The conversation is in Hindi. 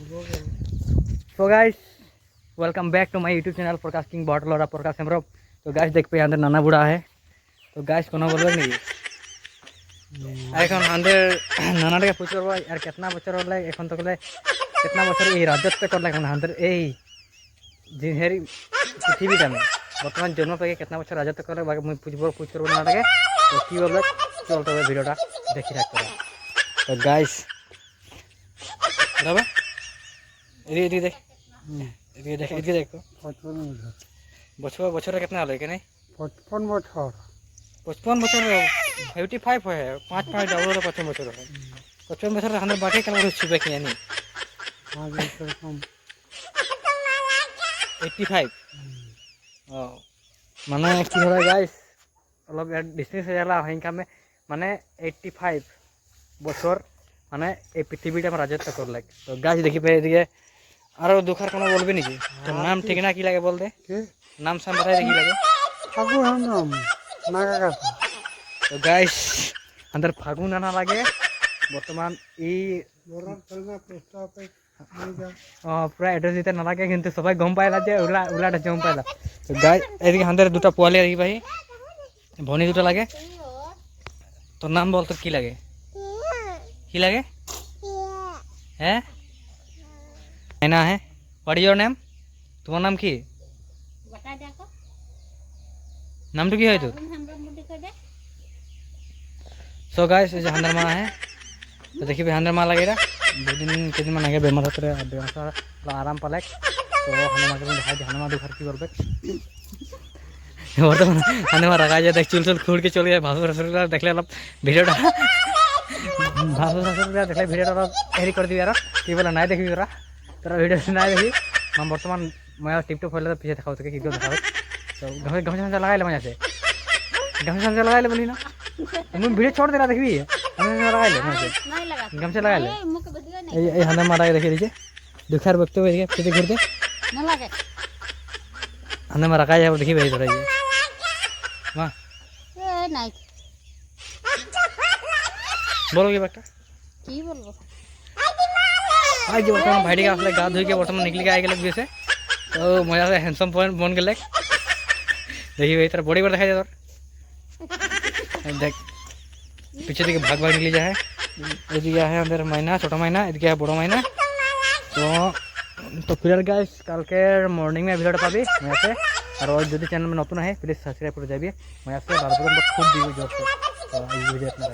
So guys welcome back to my YouTube channel Prakash king bottle और प्रकाश हेम्ब्रम। तो गाइस देख पे अंदर नाना बुढ़ा है। तो गाइस कोनो बोलबे नहीं এখন আমাদের নানাটাকে পুছ করবো আর কেতনা বছর হলে এখন তো বলে কেতনা বছর এই রাজত্ব করলে এখন আমাদের এই জিহেরি পৃথিবীটা में বর্তমান জন্ম থেকে কেতনা বছর রাজত্ব করলে মুই পুছ করবো নানাটাকে। তো কি বলবে চলতে হবে ভিডিওটা দেখি রাখতে হবে। তো গাইস बराबर এদিকে দেখ এদিকে দেখ এদিকে দেখো 55 বছর कितना হলো এখানে 55 বছর 55 বছর 55 है 5 डबल 55 বছর है 55 বছর हमने बाटे कल छुबे की यानी हां एरकम 85 ও মানে কি হবে গাইস অলপ ডিসটেন্স হয়ে গেল হিংকা में মানে 85 বছর মানে এই পৃথিবীটা আমরা রাজত্ব করলে। তো গাছ দেখি पे এদিকে আরো দুখার কোনো বলবে নাকি তোর নাম ঠিক না কি লাগে বল দে কি নাম সাম बताए কি লাগে ফাগু নাম নাগা কথা। তো গাইস अंदर फागुन आना लगे बर्तमान বরার চলনা প্রস্তাব पे पूरा एड्रेस दिते ना लगे किंतु सबाई गम पाइला जे उला उलाटा जम पाइला। तो गाइस एदिके अंदर दुटा पोवाली रही भाई भनी दुटा लगे तो नाम बोल तो की लगे हैं मैना है व्हाट इज योर नेम तुम्हार नाम की नाम तो की है तो सो गाइस ये हंदर माँ है। तो देखिए भाई हंदर माँ लगेगा दो दिन के दिन लगे बेमार होते रहे बेमार आराम पाले तो हंदर माँ के दिखाई दे हंदर माँ दुखर की बोलबे बर्तमान हंदर माँ रखा जाए देख चुल चुल खुड़ के चल गया भासुर रसुर देखले अलग वीडियोटा भासुर रसुर देखले वीडियोटा एरी कर दिया कि बोला नहीं देखी जरा तेरा वीडियो नहीं देखी हम बर्तमान मैं टिपटॉप खोले तो पीछे दिखाओ तो कि दिखाओ तो गमछा लगा ले मजा से गमछा लगा ले बोली ना तुम वीडियो छोड़ दे रहा देखबी गमछा लगा ले मजा से गमछा लगा ले ये हंदर मारा देखिए नीचे दुखार वक्त पे फिर घूर दे ना लगे हंदर मारा का जाए देखिए भाई थोड़ा ये वाह ए नहीं बोलो ये बेटा की बोलबो आज जो बर्तमान भाई का असले गा धोई के बर्तमान निकल के आए गेल जैसे तो मजा से हैंडसम पॉइंट बन गेल देखिए भाई तेरा बॉडी पर दिखाई दे तोर देख पीछे दिखे भाग भाग निकली जाए एदिके है अंदर महीना छोटा महीना एदिके है बड़ा महीना। तो फिर गाइस कल के मॉर्निंग में भिडियोटा पाबी मैं से और जो चैनल में नतून है प्लिज सब्सक्राइब कर जाइए मैं से बार बार खूब वीडियो जोर से तो इस वीडियो अपना